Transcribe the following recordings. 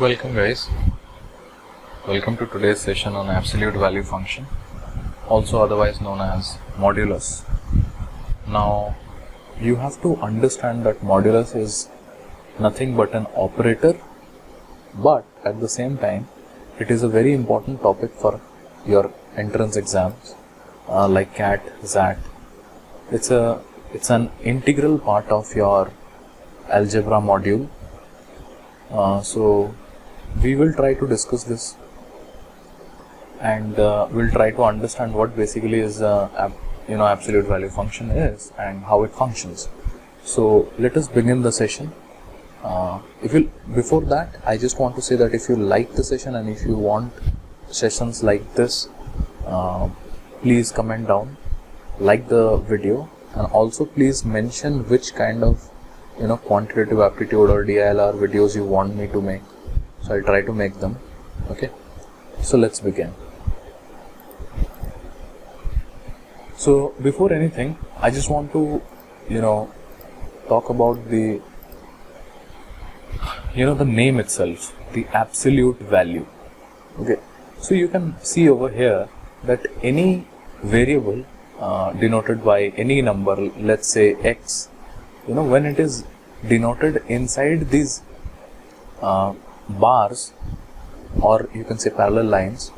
Welcome guys, welcome to today's session on absolute value function, also otherwise known as modulus. Now you have to understand that modulus is nothing but an operator, but at the same time it is a very important topic for your entrance exams like CAT, XAT. It's an integral part of your algebra module. So we will try to discuss this and we'll try to understand what basically is absolute value function is and how it functions. So let us begin the session. Before that, I just want to say that if you like the session and if you want sessions like this, please comment down, like the video, and also please mention which kind of quantitative aptitude or DILR videos you want me to make. So I'll try to make them. Okay, so let's begin. So before anything, I just want to talk about the name itself, the absolute value. Okay, so you can see over here that any variable denoted by any number, let's say x, when it is denoted inside these bars, or you can say parallel lines,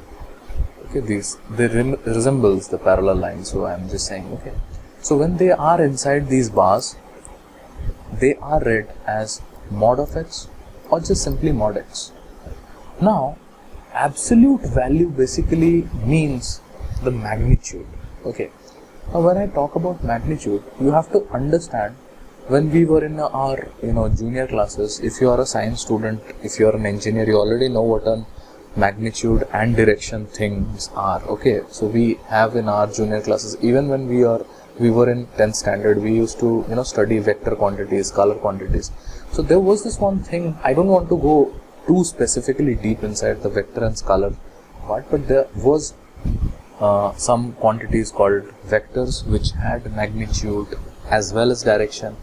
okay, they resembles the parallel lines, so I'm just saying, okay, so when they are inside these bars, they are read as mod of x or just simply mod x. Now absolute value basically means the magnitude. Okay, now when I talk about magnitude, you have to understand, when we were in our junior classes, if you are a science student, if you are an engineer, you already know what a magnitude and direction things are. Okay, so we have in our junior classes, even when we were in 10th standard, we used to study vector quantities, scalar quantities. So there was this one thing, I don't want to go too specifically deep inside the vector and scalar part, but there was some quantities called vectors which had magnitude as well as direction,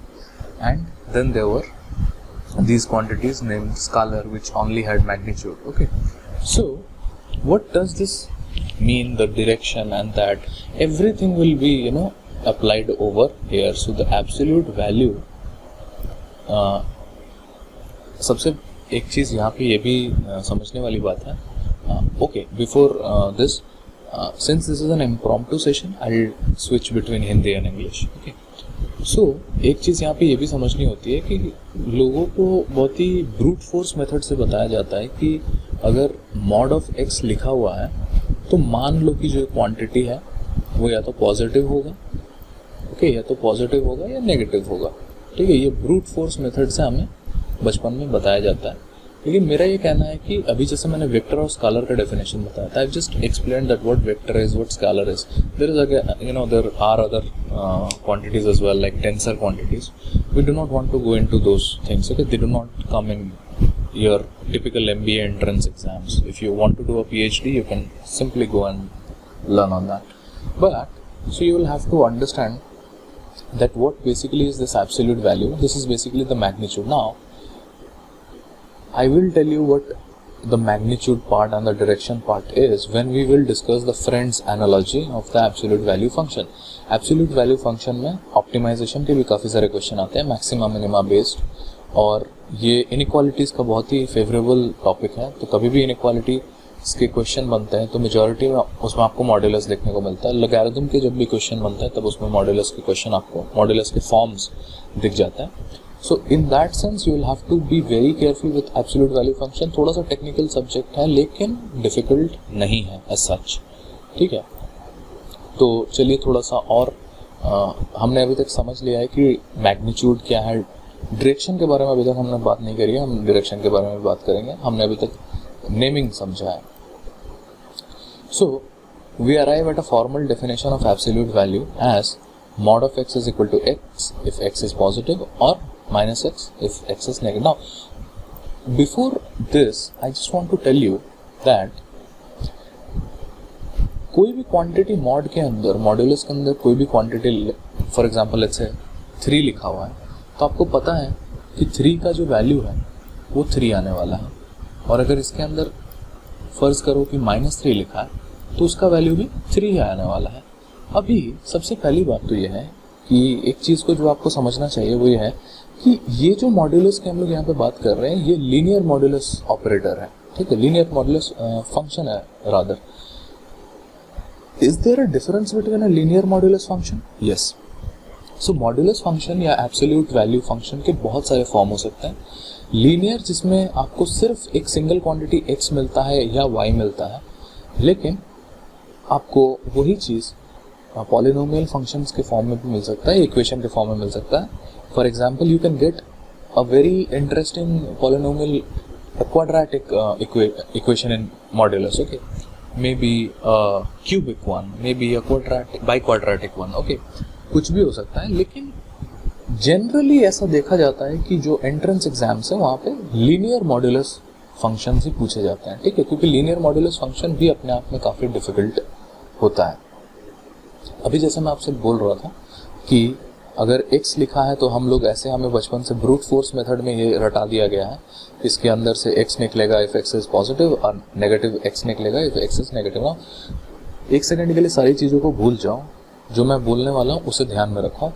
and then there were these quantities named scalar which only had magnitude. Okay, so what does this mean, the direction and that everything will be applied over here. So the absolute value, सबसे एक चीज़ यहाँ पे ये भी समझने वाली बात है. Okay, before this, since this is an impromptu session, I'll switch between Hindi and English. Okay, so एक चीज़ यहाँ पे ये भी समझनी होती है कि लोगों को बहुत ही ब्रूट फोर्स मेथड से बताया जाता है कि अगर मॉड ऑफ x लिखा हुआ है तो मान लो कि जो क्वांटिटी है वो या तो पॉजिटिव होगा, ओके, या तो पॉजिटिव होगा या नेगेटिव होगा. ठीक है, ये ब्रूट फोर्स मेथड से हमें बचपन में बताया जाता है. लेकिन मेरा ये कहना है कि अभी जैसे मैंने वेक्टर और स्कालर का डेफिनेशन बताया था, I just explain that what vector is, what scalar is. There are other quantities as well, like tensor quantities. We do not want to go into those things. Okay, they do not come in your typical MBA entrance exams. If you want to do a PhD, you can simply go and learn on that. But so you will have to understand that what basically is this absolute value. This is basically the magnitude. Now I will tell you what the magnitude part and the direction part is when we will discuss the Friend's analogy of the absolute value function. Absolute value function में optimization के भी काफ़ी सारे question आते हैं, maxima minima based, और ये inequalities का बहुत ही फेवरेबल टॉपिक है. तो कभी भी इनइक्वालिटीज़ के क्वेश्चन बनते हैं तो मेजॉरिटी में उसमें आपको मॉड्यूलस देखने को मिलता है. लॉगरिथम के जब भी क्वेश्चन बनता है तब उसमें मॉड्यूलस के क्वेश्चन, आपको मॉड्यूलस के फॉर्म्स दिख जाता है. So in that sense you will have to be very careful with absolute value function. थोड़ा सा टेक्निकल सब्जेक्ट है लेकिन डिफ़िकल्ट नहीं है as such. ठीक है, तो चलिए थोड़ा सा और हमने अभी तक समझ लिया है कि मैग्नीट्यूड क्या है. डायरेक्शन के बारे में अभी तक हमने बात नहीं करी है, हम डायरेक्शन के बारे में बात करेंगे. हमने अभी तक नेमिंग समझा है. So we arrive at a formal definition of absolute value as mod of x is equal to x if x is positive or minus x if x is negative. Now before this I just want to tell you that कोई भी quantity mod के अंदर, modulus के अंदर कोई भी quantity, for example let's say 3 लिखा हुआ है, तो आपको पता है कि 3 का जो वैल्यू है वो 3 आने वाला है. और अगर इसके अंदर फर्ज करो कि -3 लिखा है तो उसका वैल्यू भी 3 ही आने वाला है। अभी सबसे पहली बात तो यह है कि एक चीज़ को जो आपको समझना चाहिए वो ये है कि ये जो मॉड्यूलस की हम लोग यहाँ पे बात कर रहे हैं ये लीनियर मॉड्यूलस ऑपरेटर है, ठीक है, लीनियर मॉड्यूलस फंक्शन है rather. Is there a difference between a linear modulus function? Yes. So modulus function या एब्सोल्यूट वैल्यू फंक्शन के बहुत सारे फॉर्म हो सकते हैं। लीनियर जिसमें आपको सिर्फ एक सिंगल क्वांटिटी x मिलता है या y मिलता है, लेकिन आपको वही चीज़ पॉलिनोमियल फंक्शंस के फॉर्म में भी मिल सकता है, इक्वेशन के फॉर्म में मिल सकता है। For example you can get a very interesting polynomial quadratic equation in modulus, okay, may be cubic one, may be a quadratic by quadratic one, okay, कुछ भी हो सकता है। लेकिन जनरली ऐसा देखा जाता है कि जो एंट्रेंस एग्जाम्स है वहाँ पे लीनियर मॉड्यूलस फंक्शन ही पूछे जाते हैं, ठीक है, क्योंकि लीनियर मॉड्यूलस फंक्शन भी अपने आप में काफ़ी डिफिकल्ट होता है। अभी जैसे मैं आपसे बोल रहा था कि अगर x लिखा है तो हम लोग ऐसे, हमें बचपन से ब्रूट फोर्स मेथड में ये रटा दिया गया है, इसके अंदर से x निकलेगा इफ x इज पॉजिटिव और नेगेटिव x निकलेगा इफ x इज नेगेटिव। ना एक सेकंड के लिए सारी चीज़ों को भूल जाओ, जो मैं बोलने वाला हूँ उसे ध्यान में रखो।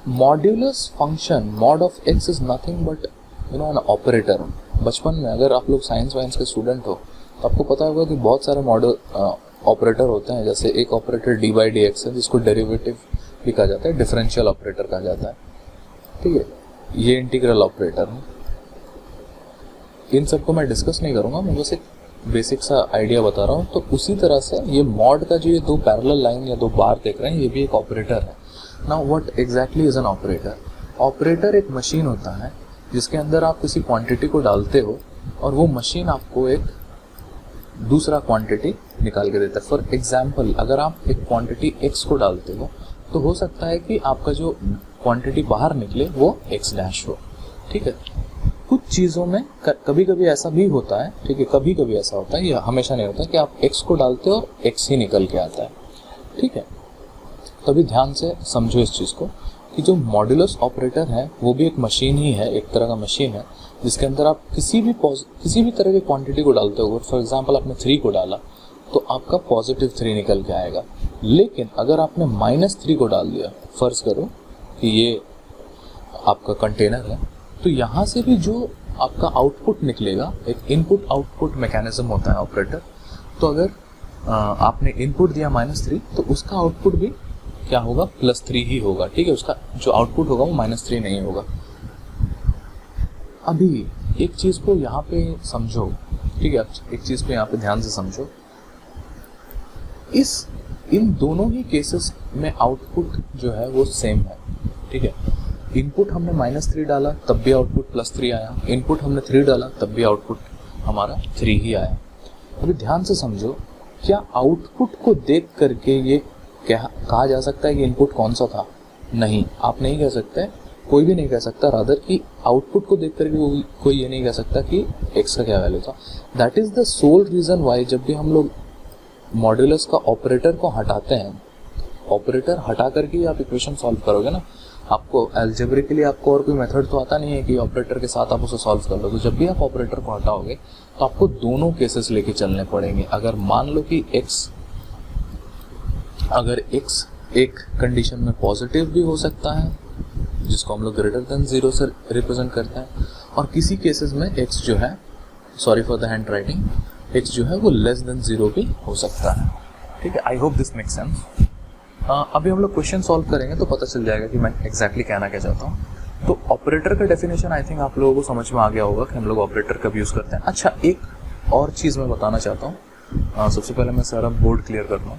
Modulus function mod of x is nothing but an operator. बचपन में अगर आप लोग साइंस वाइंस के स्टूडेंट हो तो आपको पता होगा कि बहुत सारे मॉडल ऑपरेटर होते हैं। जैसे एक ऑपरेटर d/dx है जिसको डेरिवेटिव भी कहा जाता है, डिफरेंशियल ऑपरेटर कहा जाता है, ठीक है, ये इंटीग्रल ऑपरेटर है। इन सबको मैं डिस्कस नहीं करूँगा, मैं बस एक बेसिक सा आइडिया बता रहा हूँ। तो उसी तरह से ये मॉड का जो ये 2 पैरेलल लाइन या 2 बार देख रहे हैं ये भी एक ऑपरेटर है। Now what exactly is an operator? Operator एक मशीन होता है जिसके अंदर आप किसी क्वांटिटी को डालते हो और वो मशीन आपको एक दूसरा क्वांटिटी निकाल के देता है। फॉर एग्जाम्पल अगर आप एक क्वांटिटी x को डालते हो तो हो सकता है कि आपका जो क्वांटिटी बाहर निकले वो x डैश हो, ठीक है। कुछ चीज़ों में कभी कभी ऐसा भी होता है, ठीक है, कभी कभी ऐसा होता है, यह हमेशा नहीं होता कि आप x को डालते हो और x ही निकल के आता है, ठीक है। तभी ध्यान से समझो इस चीज़ को कि जो मॉड्यूलस ऑपरेटर है वो भी एक मशीन ही है, एक तरह का मशीन है जिसके अंदर आप किसी भी तरह की क्वांटिटी को डालते हो। फॉर एग्जांपल आपने 3 को डाला तो आपका +3 निकल के आएगा। लेकिन अगर आपने -3 को डाल दिया, फर्ज करो कि ये आपका कंटेनर है, तो यहाँ से भी जो आपका आउटपुट निकलेगा, एक इनपुट आउटपुट मैकेनिज्म होता है ऑपरेटर। तो अगर आपने इनपुट दिया -3 तो उसका आउटपुट भी क्या होगा, +3 ही होगा, ठीक है। उसका जो आउटपुट होगा वो -3 नहीं होगा। अभी एक चीज़ को यहाँ पे समझो, ठीक है, एक चीज़ को यहाँ पे ध्यान से समझो। इन दोनों ही केसेस में आउटपुट जो है वो सेम है, ठीक है। इनपुट हमने -3 डाला तब भी आउटपुट +3 आया, इनपुट हमने 3 डाला तब भी आउटपुट हमारा 3 ही आया। अभी ध्यान से समझो, क्या आउटपुट को देख करके ये कहा जा सकता है कि इनपुट कौन सा था? नहीं, आप नहीं कह सकते, कोई भी नहीं कह सकता रादर कि आउटपुट को देख करके कोई ये नहीं कह सकता कि x का क्या वैल्यू था। That is the soul reason why जब भी हम लोग मॉड्यूलस का ऑपरेटर को हटाते हैं, ऑपरेटर हटा करके आप इक्वेशन सॉल्व करोगे ना, आपको अलजेब्रिकली आपको और कोई मेथड तो आता नहीं है कि ऑपरेटर के साथ आप उसे सॉल्व कर लो। तो जब भी आप ऑपरेटर को हटाओगे तो आपको दोनों केसेस लेके चलने पड़ेंगे। अगर मान लो कि अगर x एक कंडीशन में पॉजिटिव भी हो सकता है जिसको हम लोग >0 से रिप्रेजेंट करते हैं, और किसी केसेस में x जो है, sorry for the hand writing, x जो है वो <0 भी हो सकता है, ठीक है। I hope this make sense. अभी हम लोग क्वेश्चन सॉल्व करेंगे तो पता चल जाएगा कि मैं एग्जैक्टली कहना क्या चाहता हूँ। तो ऑपरेटर का डेफिनेशन आई थिंक आप लोगों को समझ में आ गया होगा कि हम लोग ऑपरेटर कब यूज़ करते हैं। अच्छा, एक और चीज़ मैं बताना चाहता हूँ। सबसे पहले मैं सारा बोर्ड क्लियर कर दूँ।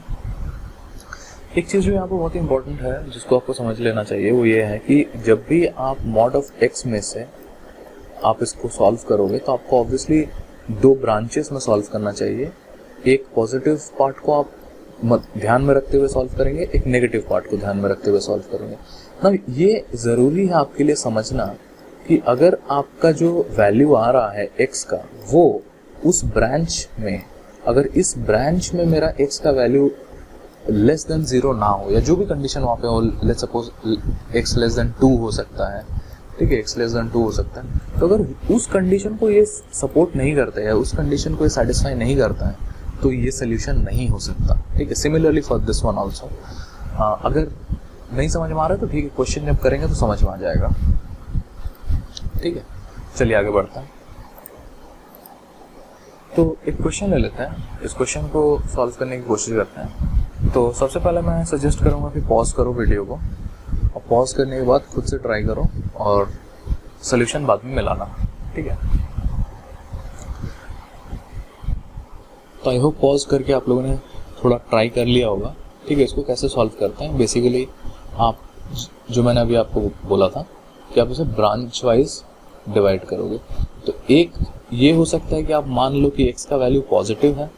एक चीज़ जो यहाँ पर बहुत ही इंपॉर्टेंट है जिसको आपको समझ लेना चाहिए वो ये है कि जब भी आप मॉड ऑफ x में से आप इसको सॉल्व करोगे तो आपको ऑब्वियसली 2 ब्रांचेस में सॉल्व करना चाहिए। एक पॉजिटिव पार्ट को आप ध्यान में रखते हुए सॉल्व करेंगे, एक नेगेटिव पार्ट को ध्यान में रखते हुए सॉल्व करेंगे ना। ये ज़रूरी है आपके लिए समझना कि अगर आपका जो वैल्यू आ रहा है x का वो उस ब्रांच में, अगर इस ब्रांच में मेरा x का वैल्यू <0 ना हो, या जो भी कंडीशन वहाँ पे हो, लेट्स सपोज x <2 हो सकता है, ठीक है, x लेस देन 2 हो सकता है। तो अगर उस कंडीशन को ये सपोर्ट नहीं करता है या उस कंडीशन को ये सेटिस्फाई नहीं करता है तो ये सोल्यूशन नहीं हो सकता। ठीक है, similarly for this one also. अगर नहीं समझ में आ रहा है तो ठीक है, क्वेश्चन जब करेंगे तो समझ में आ जाएगा। ठीक है, चलिए आगे बढ़ते हैं। तो एक क्वेश्चन ले लेते हैं, इस क्वेश्चन को सॉल्व करने की कोशिश करते हैं। तो सबसे पहले मैं सजेस्ट करूंगा कि पॉज करो वीडियो को, और पॉज करने के बाद खुद से ट्राई करो और सॉल्यूशन बाद में मिलाना। ठीक है, तो आई होप पॉज करके आप लोगों ने थोड़ा ट्राई कर लिया होगा। ठीक है, इसको कैसे सॉल्व करते हैं, बेसिकली आप जो मैंने अभी आपको बोला था कि आप उसे ब्रांच वाइज डिवाइड करोगे। तो एक ये हो सकता है कि आप मान लो कि x का वैल्यू पॉजिटिव है,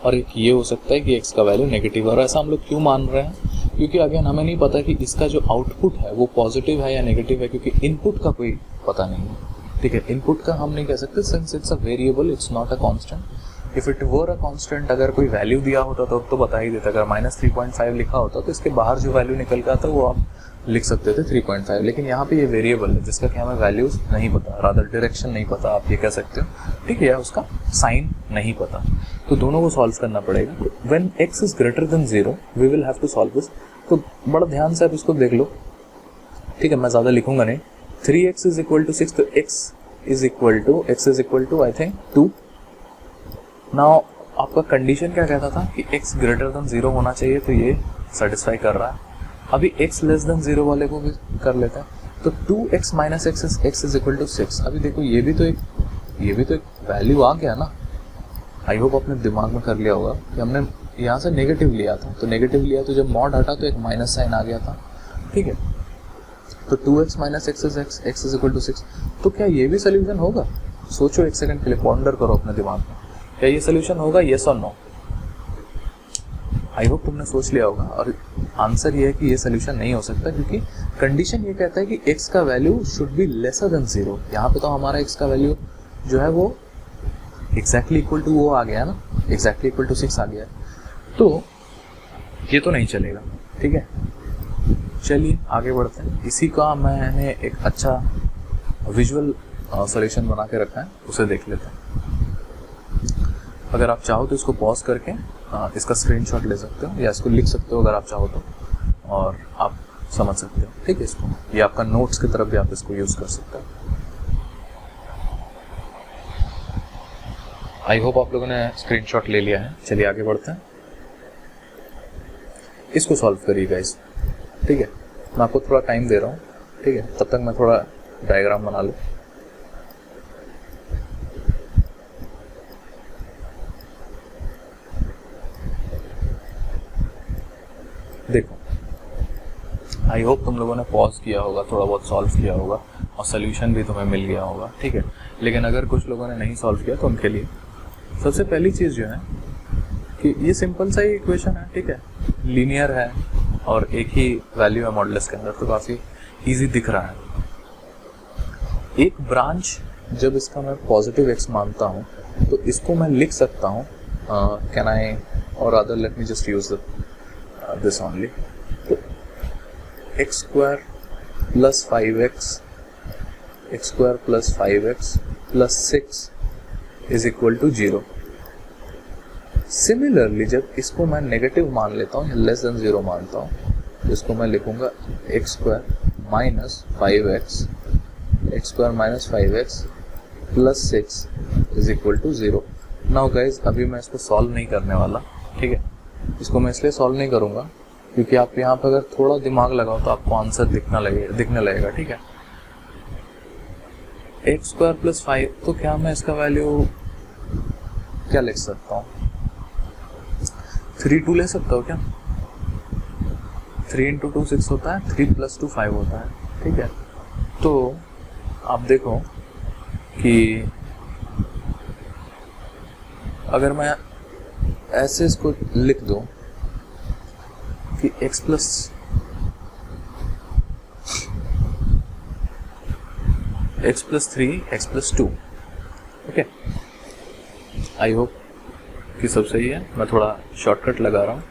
और एक ये हो सकता है कि x का वैल्यू नेगेटिव है। और ऐसा हम लोग क्यों मान रहे हैं, क्योंकि अगेन हमें नहीं पता कि इसका जो आउटपुट है वो पॉजिटिव है या नेगेटिव है, क्योंकि इनपुट का कोई पता नहीं है। ठीक है, इनपुट का हम नहीं कह सकते, since it's a variable, it's not a constant. If it were a constant, अगर कोई वैल्यू दिया होता तो बता ही देता। अगर -3.5 लिखा होता तो इसके बाहर जो वैल्यू निकल के आता वो आप लिख सकते थे 3.5। लेकिन यहाँ पे ये वेरिएबल है जिसका कि हमें वैल्यूज नहीं पता, रादर डायरेक्शन नहीं पता, आप ये कह सकते हो। ठीक है, उसका साइन नहीं पता, तो दोनों को सॉल्व करना पड़ेगा। When x is greater than 0 we will have to solve this. तो बड़ा ध्यान से आप इसको देख लो। ठीक है, मैं ज़्यादा लिखूंगा नहीं। 3x इज इक्वल टू 6, तो x is equal to I think 2। Now आपका कंडीशन क्या कहता था कि x ग्रेटर देन 0 होना चाहिए, तो ये सेटिस्फाई कर रहा है। अभी x लेस देन 0 वाले को भी कर लेते हैं। तो 2x minus x is equal to 6। अभी देखो ये भी तो एक वैल्यू आ गया ना। आई होप अपने दिमाग में कर लिया होगा कि हमने यहाँ से नेगेटिव लिया था, तो नेगेटिव लिया तो जब मॉड हटा तो एक माइनस साइन आ गया था। ठीक है, तो 2x minus x is equal to 6। तो क्या ये भी सोल्यूशन होगा? सोचो एक सेकंड के लिए, पॉन्डर करो अपने दिमाग में, क्या ये सोल्यूशन होगा, येस और नो? आई होप तुमने सोच लिया होगा, और आंसर ये है कि ये सोल्यूशन नहीं हो सकता, क्योंकि कंडीशन ये कहता है कि x का value should be lesser than 0। यहाँ पे तो हमारा x का वैल्यू जो है वो एग्जैक्टली इक्वल टू वो आ गया ना, एग्जैक्टली इक्वल टू 6 आ गया। तो ये तो नहीं चलेगा। ठीक है, चलिए आगे बढ़ते हैं। इसी का मैंने एक अच्छा विजुअल सॉल्यूशन बना के रखा है, उसे देख लेते हैं। अगर आप चाहो तो इसको पॉज करके इसका स्क्रीनशॉट ले सकते हो, या इसको लिख सकते हो अगर आप चाहो तो, और आप समझ सकते हो। ठीक है, इसको ये आपका नोट्स की तरफ भी आप इसको यूज कर सकते हो। आई होप आप लोगों ने स्क्रीनशॉट ले लिया है। चलिए आगे बढ़ते हैं, इसको सॉल्व करिए गाइस। ठीक है, मैं आपको थोड़ा टाइम दे रहा हूँ। ठीक है, तब तक मैं थोड़ा डायग्राम बना लूँ। देखो, आई होप तुम लोगों ने पॉज किया होगा, थोड़ा बहुत सॉल्व किया होगा, और सोल्यूशन भी तुम्हें मिल गया होगा। ठीक है, लेकिन अगर कुछ लोगों ने नहीं सॉल्व किया तो उनके लिए सबसे पहली चीज़ जो है कि ये सिंपल सा ही इक्वेशन है। ठीक है, लीनियर है और एक ही वैल्यू है मॉडुलस के अंदर, तो काफ़ी इजी दिख रहा है। एक ब्रांच जब इसका मैं पॉजिटिव x मानता हूँ तो इसको मैं लिख सकता हूँ, कैन आई, और other let me just use this only. तो x square plus 5x plus 6 is equal to 0। Similarly जब इसको मैं नेगेटिव मान लेता हूँ या लेस देन 0 मानता हूँ, तो इसको मैं लिखूंगा x square minus 5x plus 6 is equal to 0। Now guys, अभी मैं इसको सॉल्व नहीं करने वाला। ठीक है, इसको मैं इसलिए सॉल्व नहीं करूंगा क्योंकि आप यहाँ पर अगर थोड़ा दिमाग लगाओ तो आपको आंसर दिखने लगेगा। ठीक है, एक्स स्क्वायर प्लस 5, तो क्या मैं इसका वैल्यू क्या लिख सकता हूँ? 3 2 ले सकता हूँ क्या? 3 इंटू 2 6 होता है, 3 प्लस 2 5 होता है। ठीक है, तो आप देखो कि अगर मैं ऐसे इसको लिख दूं कि x plus 3 x plus 2। Okay, I hope कि सब सही है। मैं थोड़ा शॉर्टकट लगा रहा हूँ।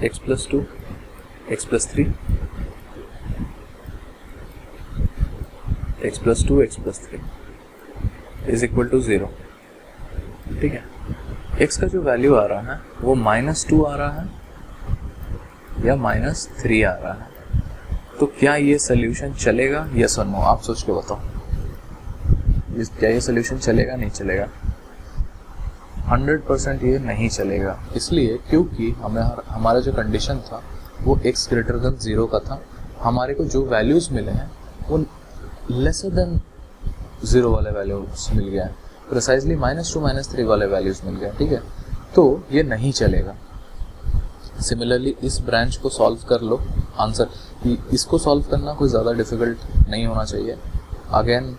x plus 2 x plus 3 x plus 2 x plus 3 is equal to 0। ठीक है, x का जो वैल्यू आ रहा है वो -2 आ रहा है या -3 आ रहा है, तो क्या ये सोल्यूशन चलेगा? यस और नो, आप सोच के बताओ, क्या ये सोल्यूशन चलेगा? नहीं चलेगा, 100% ये नहीं चलेगा। इसलिए क्योंकि हमारा जो कंडीशन था वो x ग्रेटर देन 0 का था, हमारे को जो वैल्यूज मिले हैं वो लेसर देन 0 वाले वैल्यूज मिल गया है, प्रिसाइजली -2 -3 वाले वैल्यूज मिल गए। ठीक है, तो ये नहीं चलेगा। सिमिलरली इस ब्रांच को सॉल्व कर लो, आंसर इसको सॉल्व करना कोई ज़्यादा डिफिकल्ट नहीं होना चाहिए। अगेन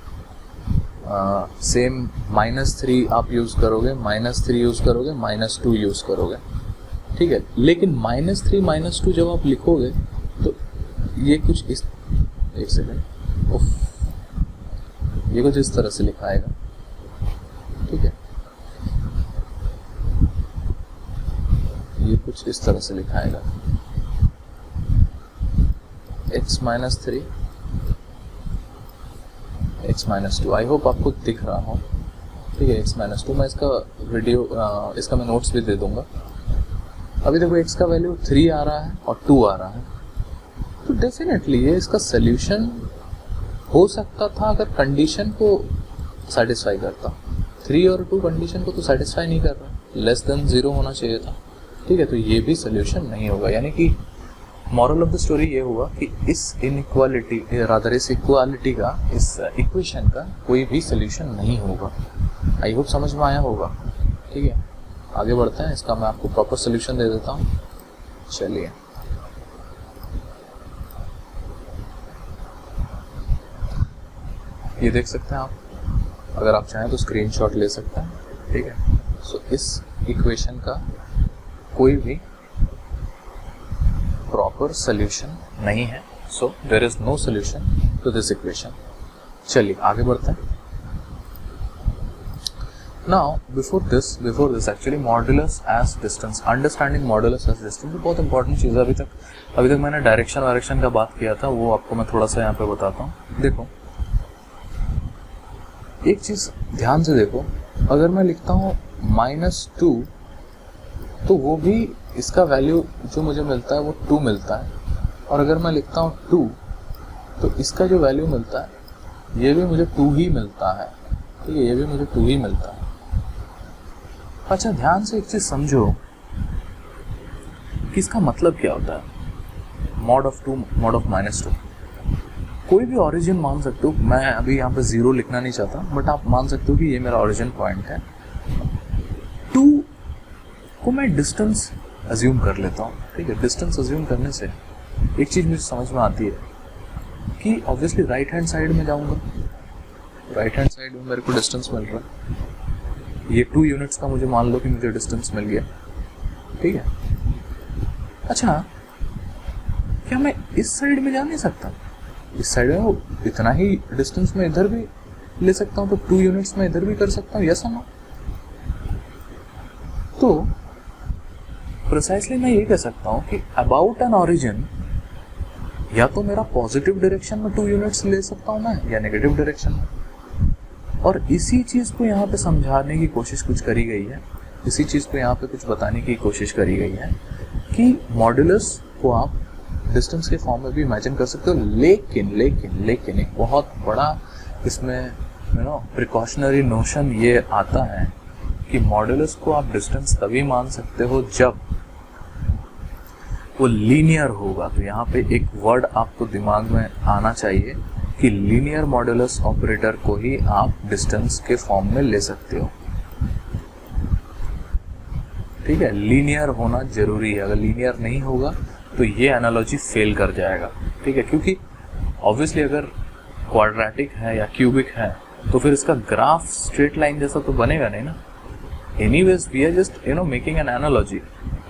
सेम -3 आप यूज़ करोगे, -3 यूज़ करोगे, -2 यूज़ करोगे। ठीक है, लेकिन -3 -2 जब आप लिखोगे तो ये कुछ इस, एक सेकेंड, ये कुछ इस तरह से लिखाएगा। ठीक है, ये कुछ इस तरह से लिखाएगा x -3 x -2। आई होप आपको दिख रहा हो। ठीक है, x -2, मैं इसका वीडियो इसका मैं नोट्स भी दे दूंगा। अभी देखो x का वैल्यू 3 आ रहा है और 2 आ रहा है, तो डेफिनेटली ये इसका सोल्यूशन हो सकता था अगर कंडीशन को सेटिस्फाई करता। 3 और 2 कंडीशन को तो सेटिस्फाई नहीं कर रहा, लेस देन 0 होना चाहिए था। ठीक है, तो ये भी सोल्यूशन नहीं होगा। यानी कि मॉरल ऑफ द स्टोरी ये हुआ कि इस इनइक्वालिटी, रादर इस इक्वालिटी का, इस इक्वेशन का कोई भी सोल्यूशन नहीं होगा। आई होप समझ में आया होगा। ठीक है, आगे बढ़ते हैं, इसका मैं आपको प्रॉपर सोल्यूशन दे देता हूँ। चलिए, ये देख सकते हैं आप, अगर आप चाहें तो स्क्रीनशॉट ले सकते हैं। ठीक है, सो इस इक्वेशन का कोई भी प्रॉपर सोल्यूशन नहीं है, so there is no solution to this equation. चलिए आगे बढ़ते हैं। Now before this actually modulus as distance, understanding modulus as distance बहुत इंपॉर्टेंट चीज़ है। अभी तक मैंने डायरेक्शन का बात किया था, वो आपको मैं थोड़ा सा यहाँ पे बताता हूँ। देखो, एक चीज़ ध्यान से देखो, अगर मैं लिखता हूँ -2, तो वो भी इसका वैल्यू जो मुझे मिलता है वो 2 मिलता है, और अगर मैं लिखता हूँ 2, तो इसका जो वैल्यू मिलता है ये भी मुझे 2 ही मिलता है। ठीक है, ये भी मुझे 2 ही मिलता है। अच्छा, ध्यान से एक चीज़ समझो कि इसका मतलब क्या होता है। मॉड ऑफ 2, मॉड ऑफ -2, कोई भी ओरिजिन मान सकते हो। मैं अभी यहाँ पे 0 लिखना नहीं चाहता, बट आप मान सकते हो कि ये मेरा ओरिजिन पॉइंट है। 2 को मैं डिस्टेंस अज्यूम कर लेता हूँ। ठीक है, डिस्टेंस अज्यूम करने से एक चीज़ मुझे समझ में आती है कि ऑब्वियसली राइट हैंड साइड में जाऊँगा, राइट हैंड साइड में मेरे को डिस्टेंस मिल रहा है। ये 2 यूनिट्स का मुझे मान लो कि मुझे डिस्टेंस मिल गया। ठीक है, अच्छा, क्या मैं इस साइड में जा नहीं सकता? इस साइड में इतना ही डिस्टेंस में इधर भी ले सकता हूँ, तो 2 यूनिट्स में इधर भी कर सकता हूँ। यस और नो? तो प्रिसाइसली मैं ये कह सकता हूँ कि अबाउट एन ओरिजिन, या तो मेरा पॉजिटिव डायरेक्शन में 2 यूनिट्स ले सकता हूँ मैं, या नेगेटिव डायरेक्शन में। और इसी चीज़ को यहाँ पे समझाने की कोशिश कुछ करी गई है, इसी चीज़ को यहाँ पे कुछ बताने की कोशिश करी गई है कि मॉड्यूलस को आप डिस्टेंस के फॉर्म में भी इमेजिन कर सकते हो। लेकिन एक बहुत बड़ा इसमें प्रिकॉशनरी नोशन ये आता है कि मॉड्यूलस को आप डिस्टेंस तभी मान सकते हो जब वो लीनियर होगा। तो यहाँ पे एक वर्ड आपको दिमाग में आना चाहिए कि लीनियर मॉड्यूलस ऑपरेटर को ही आप डिस्टेंस के फॉर्म में ले सकते हो। ठीक है, लीनियर होना जरूरी है। अगर लीनियर नहीं होगा तो ये एनालॉजी फेल कर जाएगा। ठीक है, क्योंकि ऑब्वियसली अगर क्वाड्रेटिक है या क्यूबिक है तो फिर इसका ग्राफ स्ट्रेट लाइन जैसा तो बनेगा नहीं ना। Anyways we are just making an analogy.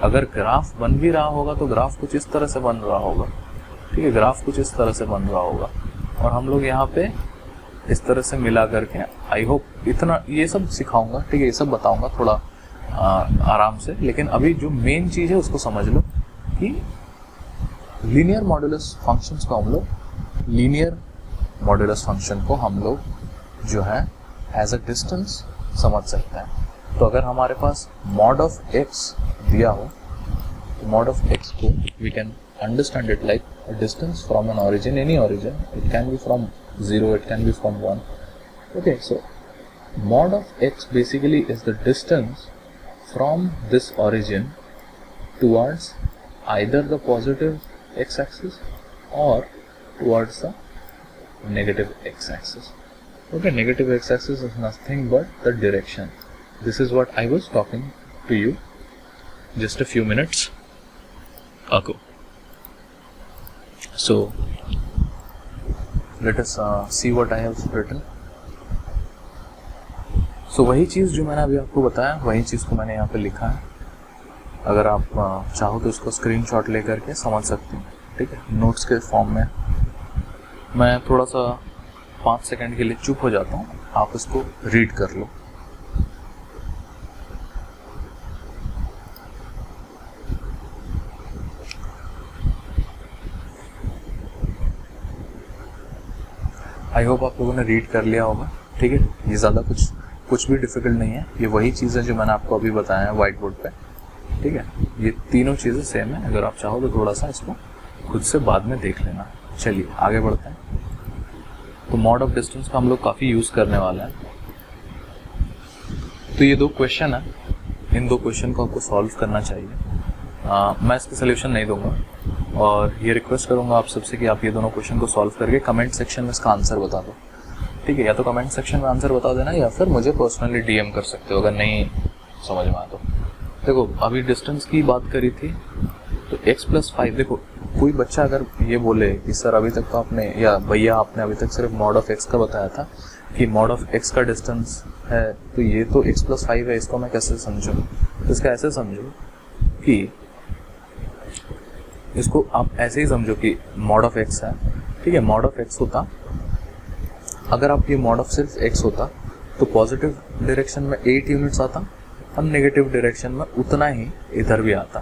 अगर ग्राफ बन भी रहा होगा तो ग्राफ कुछ इस तरह से बन रहा होगा। ठीक है, ग्राफ कुछ इस तरह से बन रहा होगा, और हम लोग यहाँ पे इस तरह से मिला करके, आई होप इतना ये सब सिखाऊंगा। ठीक है, ये सब बताऊंगा थोड़ा आराम से, लेकिन अभी जो मेन चीज़ है उसको समझ लो कि लीनियर मॉड्यूलस फंक्शंस को हम लोग लीनियर मॉड्यूलस फंक्शन को हम लोग जो है एज अ डिस्टेंस समझ सकते हैं। तो अगर हमारे पास मॉड ऑफ एक्स दिया हो तो मॉड ऑफ एक्स को we can understand it like a distance from an origin, any origin. It can be from 0, it can be from 1. Okay, so mod of x basically is the distance from this origin towards either the positive x-axis or towards the negative x-axis. Okay, negative x-axis is nothing but the direction. This is what I was talking to you just a few minutes ago. So let us see what I have written. So वही चीज़ जो मैंने अभी आपको बताया वही चीज़ को मैंने यहाँ पे लिखा है। अगर आप चाहो तो इसको स्क्रीनशॉट लेकर के समझ सकते हैं, ठीक है, नोट्स के फॉर्म में। मैं थोड़ा सा 5 सेकंड के लिए चुप हो जाता हूँ, आप इसको रीड कर लो। आई होप आप लोगों ने रीड कर लिया होगा, ठीक है। ये ज़्यादा कुछ भी डिफ़िकल्ट नहीं है, ये वही चीज़ें जो मैंने आपको अभी बताया है वाइट बोर्ड पे, ठीक है। ये तीनों चीज़ें सेम है, अगर आप चाहो तो थोड़ा सा इसको खुद से बाद में देख लेना। चलिए आगे बढ़ते हैं। तो मॉड ऑफ डिस्टेंस का हम लोग काफ़ी यूज़ करने वाले हैं। तो ये 2 क्वेश्चन है, इन 2 क्वेश्चन को आपको सॉल्व करना चाहिए। मैं इसका सोल्यूशन नहीं दूंगा और ये रिक्वेस्ट करूंगा आप सबसे कि आप ये दोनों क्वेश्चन को सॉल्व करके कमेंट सेक्शन में इसका आंसर बता दो, ठीक है। या तो कमेंट सेक्शन में आंसर बता देना या फिर मुझे पर्सनली डीएम कर सकते हो अगर नहीं समझ में आ तो। देखो अभी डिस्टेंस की बात करी थी, तो x+5, देखो कोई बच्चा अगर ये बोले कि सर अभी तक तो आपने, या भैया आपने अभी तक सिर्फ मॉड ऑफ x का बताया था कि मॉड ऑफ x का डिस्टेंस है, तो ये तो x+5 है, इसको मैं कैसे समझूँ? तो इसका ऐसे समझो कि इसको आप ऐसे ही समझो कि मॉड ऑफ x है, ठीक है। मॉड ऑफ x होता, अगर आप ये मॉड ऑफ सिर्फ x होता तो पॉजिटिव डायरेक्शन में 8 यूनिट्स आता और नेगेटिव डायरेक्शन में उतना ही इधर भी आता।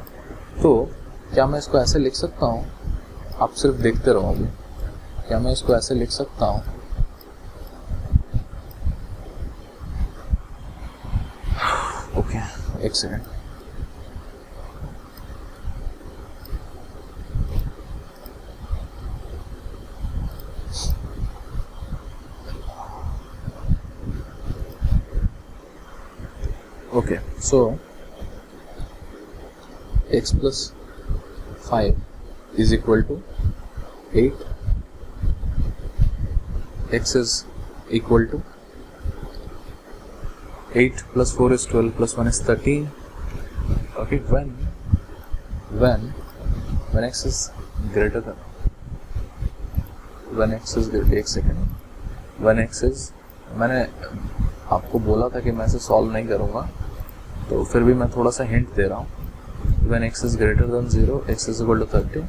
तो क्या मैं इसको ऐसे लिख सकता हूँ? आप सिर्फ देखते रहो अभी। क्या मैं इसको ऐसे लिख सकता हूँ? ओके, एक second. Okay, so x+5 is equal to 8, x is equal to 8 plus 4 is 12 plus 1 is 13. Okay, when x is greater than, when x is greater, एक सेकेंड, when x is, मैंने आपको बोला था कि मैं इसे सॉल्व नहीं करूँगा, तो फिर भी मैं थोड़ा सा हिंट दे रहा हूँ। when x is greater than 0, x is equal to 30,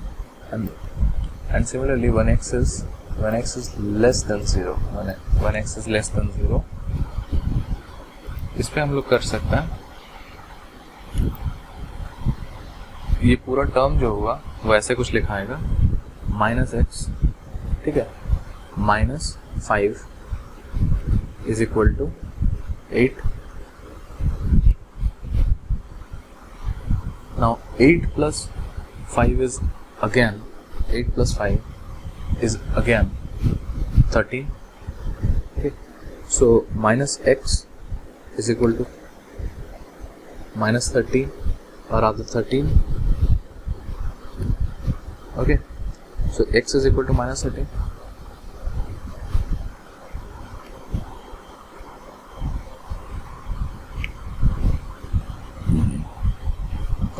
and similarly when x is less than 0, when x is less than 0, इस पे हम लोग कर सकते हैं। ये पूरा टर्म जो होगा वो ऐसे कुछ लिखाएगा, -x, ठीक है, -5 is equal to 8. Now 8 plus 5 is again 13. Okay, so -x is equal to -13 or rather 13. Okay, so x is equal to -13.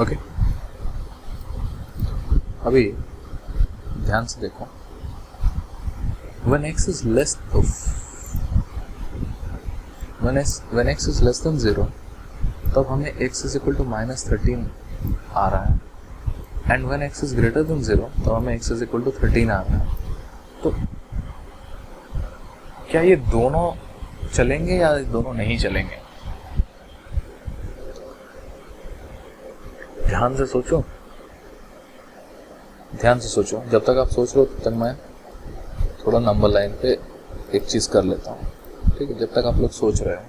Okay, अभी ध्यान से देखो, when x is less than 0, तब हमें x is equal to -13 आ रहा है, and when x is greater than 0, तब हमें x is equal to 13 आ रहा है। तो क्या ये दोनों चलेंगे या दोनों नहीं चलेंगे? ध्यान से सोचो। जब तक आप सोच रहे हो तब तक मैं थोड़ा नंबर लाइन पे एक चीज़ कर लेता हूँ, ठीक है, जब तक आप लोग सोच रहे हो।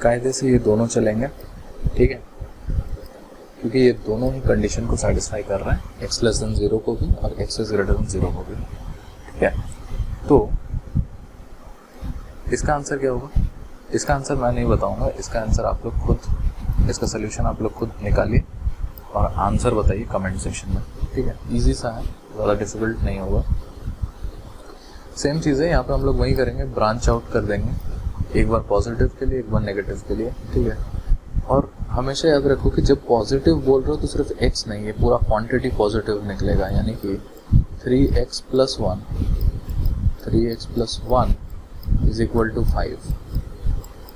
कायदे से ये दोनों चलेंगे, ठीक है, क्योंकि ये दोनों ही कंडीशन को सेटिस्फाई कर रहे हैं, x लेस देन 0 को भी और x इज ग्रेटर देन 0 को भी, ठीक है। तो इसका आंसर क्या होगा? इसका आंसर मैं नहीं बताऊंगा, इसका आंसर आप लोग खुद, इसका सोल्यूशन आप लोग खुद निकालिए और आंसर बताइए कमेंट सेक्शन में, ठीक है। इजी सा है, ज़्यादा डिफिकल्ट नहीं होगा। सेम चीज़ है यहाँ पे, हम लोग वही करेंगे, ब्रांच आउट कर देंगे, एक बार पॉजिटिव के लिए, एक बार नेगेटिव के लिए, ठीक है। और हमेशा याद रखो कि जब पॉजिटिव बोल रहे हो तो सिर्फ x नहीं है, पूरा क्वांटिटी पॉजिटिव निकलेगा, यानी कि 3x + 1 is equal to 5,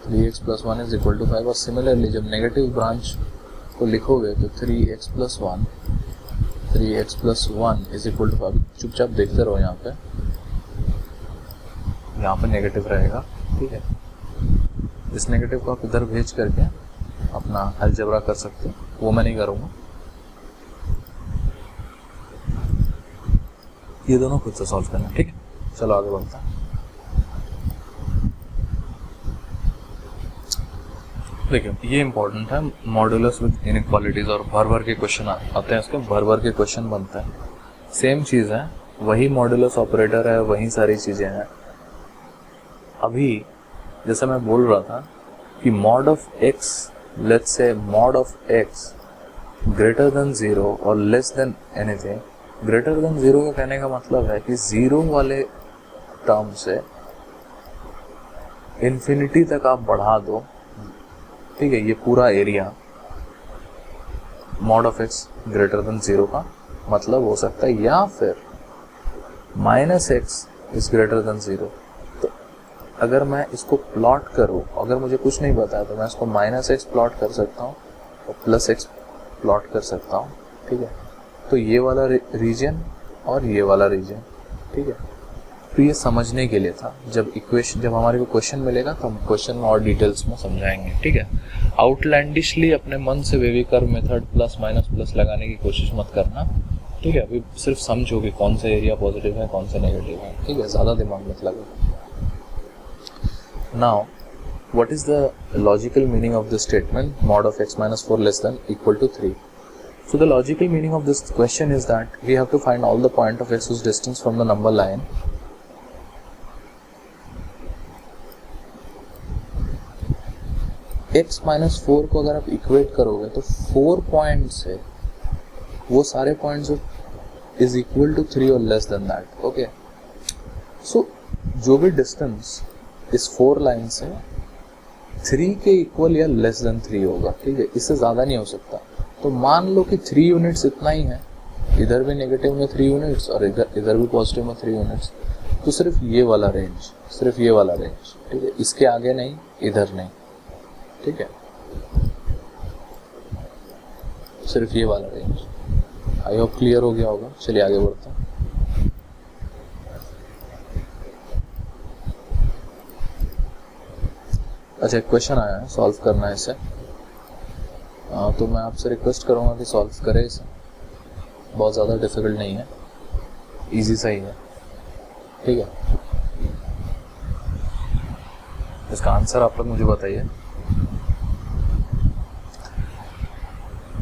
3x + 1 is equal to 5। और सिमिलरली जब नेगेटिव ब्रांच को लिखोगे तो 3x + 1 इज इक्वल टू 5। चुपचाप देखते रहो, यहाँ पे नेगेटिव रहेगा, ठीक है। इस नेगेटिव को आप इधर भेज करके अपना अलजेब्रा कर सकते हो, वो मैं नहीं करूँगा, ये दोनों खुद से सॉल्व करना, ठीक है। चलो आगे बढ़ते हैं। देखिए ये इंपॉर्टेंट है, मॉड्यूलस विद इनइक्वालिटीज, और भर के क्वेश्चन आते हैं, इसके भर के क्वेश्चन बनते हैं। सेम चीज़ है, वही मॉड्यूलस ऑपरेटर है, वही सारी चीज़ें हैं। अभी जैसे मैं बोल रहा था कि mod of x, let's say mod of x greater than 0 और less than anything, greater than 0 का कहने का मतलब है कि 0 वाले टर्म से इन्फिनिटी तक आप बढ़ा दो, ठीक है, ये पूरा area mod of x greater than 0 का मतलब हो सकता है, या फिर -x is greater than 0। अगर मैं इसको प्लॉट करूँ, अगर मुझे कुछ नहीं पता है तो मैं इसको -x प्लॉट कर सकता हूँ और +x प्लॉट कर सकता हूँ, ठीक है। तो ये वाला रीजन और ये वाला रीजन, ठीक है। तो ये समझने के लिए था, जब हमारे को क्वेश्चन मिलेगा तो हम क्वेश्चन में और डिटेल्स में समझाएंगे, ठीक है। आउटलैंडिशली अपने मन से wavy curve method plus minus plus लगाने की कोशिश मत करना, ठीक है। अभी सिर्फ समझो कि कौन सा एरिया पॉजिटिव है, कौन सा नेगेटिव है, ठीक है, ज़्यादा दिमाग मत लगाओ। Now, what is the logical meaning of this statement, mod of x minus 4 less than equal to 3? So the logical meaning of this question is that we have to find all the point of x whose distance from the number line x minus 4 को अगर आप equate करोगे तो 4 point से वो सारे points is equal to 3 और less than that, okay. सो जो भी डिस्टेंस इस 4 लाइन से 3 के इक्वल या लेस देन 3 होगा, ठीक है, इससे ज़्यादा नहीं हो सकता। तो मान लो कि 3 यूनिट्स इतना ही है, इधर भी नेगेटिव में 3 यूनिट्स और इधर भी पॉजिटिव में 3 यूनिट्स, तो सिर्फ ये वाला रेंज, ठीक है, इसके आगे नहीं, इधर नहीं, ठीक है, सिर्फ ये वाला रेंज। आई होप क्लियर हो गया होगा। चलिए आगे बढ़ते हैं। अच्छा, एक क्वेश्चन आया है, सॉल्व करना है इसे, तो मैं आपसे रिक्वेस्ट करूँगा कि सॉल्व करें इसे। बहुत ज़्यादा डिफिकल्ट नहीं है, इजी सा ही है, ठीक है। इसका आंसर आप लोग मुझे बताइए।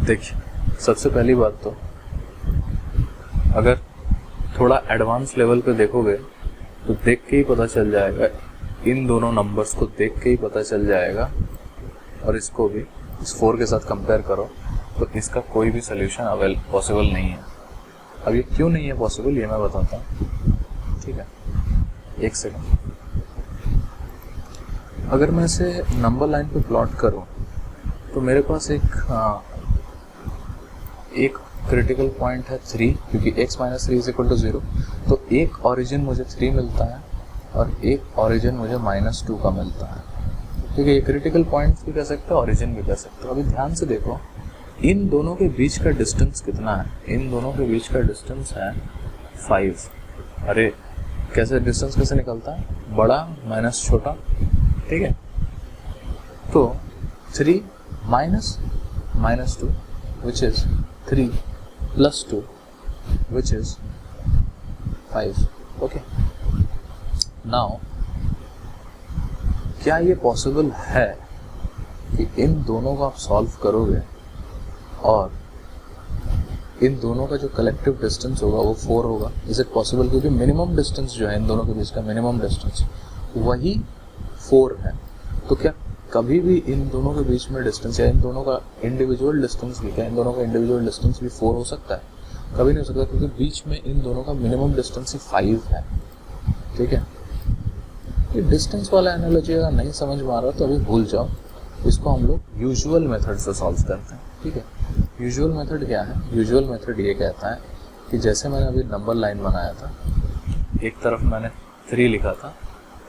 देखिए, सबसे पहली बात तो अगर थोड़ा एडवांस लेवल पे देखोगे तो देख के ही पता चल जाएगा, इन दोनों नंबर्स को देख के ही पता चल जाएगा, और इसको भी इस 4 के साथ कंपेयर करो तो इसका कोई भी सोल्यूशन पॉसिबल नहीं है। अब ये क्यों नहीं है पॉसिबल, ये मैं बताता हूँ, ठीक है। एक सेकंड। अगर मैं इसे नंबर लाइन पे प्लॉट करूँ तो मेरे पास एक क्रिटिकल पॉइंट है 3, क्योंकि x minus 3 is equal to 0। तो एक ओरिजिन मुझे 3 मिलता है और एक ओरिजिन मुझे -2 का मिलता है, ठीक है। ये क्रिटिकल पॉइंट भी कह सकते हो, ओरिजिन भी कह सकते हो। अभी ध्यान से देखो, इन दोनों के बीच का डिस्टेंस कितना है? इन दोनों के बीच का डिस्टेंस है 5। अरे कैसे डिस्टेंस कैसे निकलता है? बड़ा माइनस छोटा, ठीक है। तो 3 minus minus 2 which is 3 plus 2 which is 5। Okay, now क्या ये पॉसिबल है कि इन दोनों को आप सॉल्व करोगे और इन दोनों का जो कलेक्टिव डिस्टेंस होगा वो 4 होगा? Is it possible? क्योंकि मिनिमम डिस्टेंस जो है इन दोनों के बीच का मिनिमम डिस्टेंस वही 4 है। तो क्या कभी भी इन दोनों के बीच में डिस्टेंस या इन दोनों का इंडिविजुअल डिस्टेंस भी, क्या इन दोनों का इंडिविजुअल डिस्टेंस भी 4 हो सकता है? कभी नहीं हो सकता, क्योंकि बीच में इन दोनों का मिनिमम डिस्टेंस ही 5 है, ठीक है। ये डिस्टेंस वाला एनालॉजी अगर नहीं समझ में आ रहा तो अभी भूल जाओ, इसको हम लोग यूजुअल मेथड से सॉल्व करते हैं, ठीक है। यूजुअल मेथड क्या है? यूजुअल मेथड ये कहता है कि जैसे मैंने अभी नंबर लाइन बनाया था, एक तरफ मैंने 3 लिखा था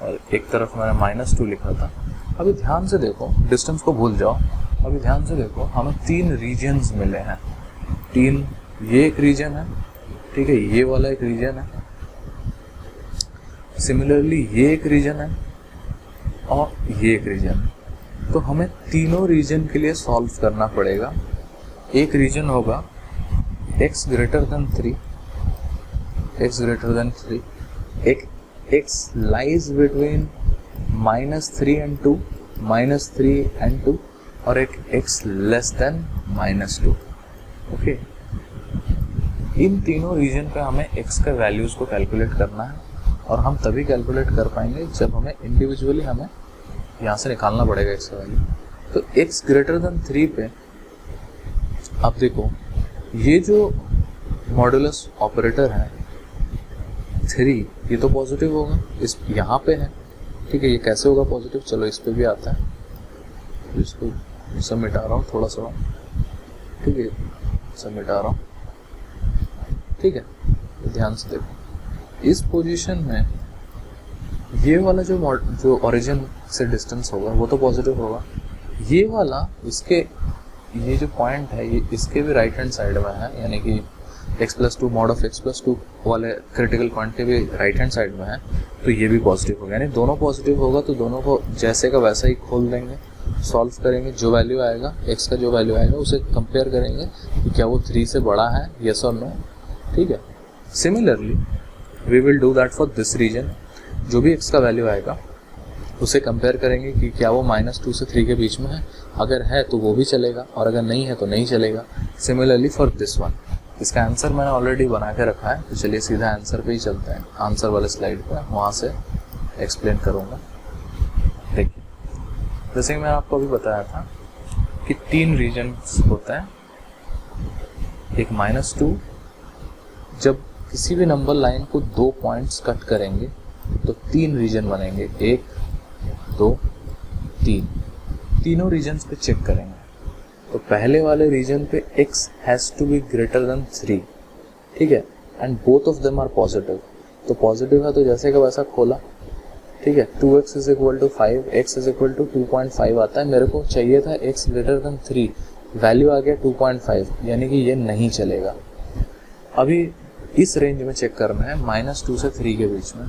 और एक तरफ मैंने -2 लिखा था। अभी ध्यान से देखो, डिस्टेंस को भूल जाओ, अभी ध्यान से देखो, हमें 3 रीजन्स मिले हैं। 3, ये एक रीजन है, ठीक है, ये वाला एक रीजन है, सिमिलरली ये एक रीजन है और ये एक रीजन है। तो हमें तीनों रीजन के लिए सॉल्व करना पड़ेगा। एक रीजन होगा x greater than 3, x greater than 3, एक x lies between -3 and 2, -3 and 2, और एक x लेस देन -2। ओके, इन तीनों रीजन पे हमें x के वैल्यूज को कैलकुलेट करना है और हम तभी कैलकुलेट कर पाएंगे जब हमें इंडिविजुअली हमें यहाँ से निकालना पड़ेगा x का वैल्यू। तो x ग्रेटर देन 3 पे आप देखो, ये जो मॉडुलस ऑपरेटर है 3, ये तो पॉजिटिव होगा, इस यहाँ पे है, ठीक है। ये कैसे होगा पॉजिटिव? चलो इस पे भी आता है, इसको सब मिटा रहा हूँ थोड़ा सा, ठीक है, सब मिटा रहा हूँ, ठीक है। ध्यान से देखो, इस पोजीशन में ये वाला जो ओरिजिन से डिस्टेंस होगा वो तो पॉजिटिव होगा। ये वाला, इसके ये जो पॉइंट है ये इसके भी राइट हैंड साइड में है, यानी कि x+2 mod of x+2 वाले क्रिटिकल पॉइंट के भी राइट हैंड साइड में है, तो ये भी पॉजिटिव होगा। यानी दोनों पॉजिटिव होगा तो दोनों को जैसे का वैसा ही खोल देंगे, सॉल्व करेंगे, जो वैल्यू आएगा x का जो वैल्यू आएगा उसे कंपेयर करेंगे कि क्या वो 3 से बड़ा है, येस और नो, ठीक है। Similarly we will do that for this region. जो भी x का वैल्यू आएगा उसे कंपेयर करेंगे कि क्या वो -2 से 3 के बीच में है, अगर है तो वो भी चलेगा और अगर नहीं है तो नहीं चलेगा। Similarly for this one. इसका आंसर मैंने ऑलरेडी बना के रखा है, तो चलिए सीधा आंसर पे ही चलते हैं। आंसर वाले स्लाइड पे वहाँ से एक्सप्लेन करूँगा। देखिए, जैसे कि मैंने आपको अभी बताया था कि 3 रीजन्स होता है। एक -2, जब किसी भी नंबर लाइन को 2 पॉइंट्स कट करेंगे तो 3 रीजन बनेंगे, 1 2 3। तीनों रीजन्स पे चेक करेंगे। तो पहले वाले रीजन पे x has to be greater than 3, ठीक है, and both of them are positive. तो पॉजिटिव है तो जैसे का वैसा खोला, ठीक है। 2x is equal to 5, x is equal to 2.5 आता है। मेरे को चाहिए था x ग्रेटर देन 3, वैल्यू आ गया 2.5, यानी कि ये नहीं चलेगा। अभी इस रेंज में चेक करना है -2 से 3 के बीच में।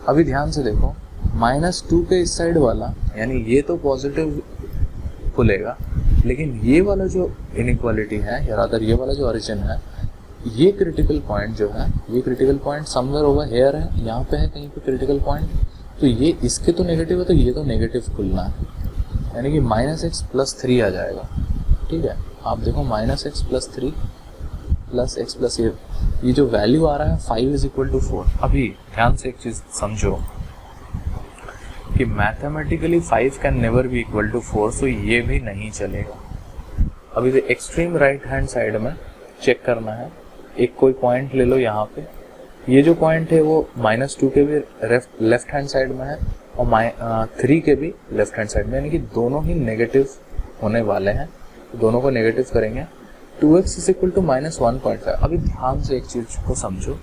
अभी ध्यान से देखो, -2 के इस साइड वाला, यानी ये तो पॉजिटिव खुलेगा, लेकिन ये वाला जो इनइक्वालिटी है या रादर ये वाला जो ओरिजिन है, ये क्रिटिकल पॉइंट जो है, ये critical point somewhere over here है, यहाँ पे है कहीं पे क्रिटिकल पॉइंट। तो ये इसके तो नेगेटिव है तो ये तो नेगेटिव खुलना है, यानी कि -x + 3 आ जाएगा, ठीक है। आप देखो -x + 3 + x + ये जो वैल्यू आ रहा है 5 = 4। अभी ध्यान से एक चीज़ समझो कि mathematically 5 can never be equal to 4, so ये भी नहीं चलेगा। अभी तो एक्सट्रीम राइट हैंड साइड में चेक करना है। एक कोई पॉइंट ले लो यहाँ पे, ये जो पॉइंट है वो -2 के भी लेफ्ट हैंड साइड में है और 3 के भी लेफ्ट हैंड साइड में, यानी कि दोनों ही नेगेटिव होने वाले हैं। दोनों को नेगेटिव करेंगे। 2x is equal to -1.5। अभी ध्यान से एक चीज को समझो,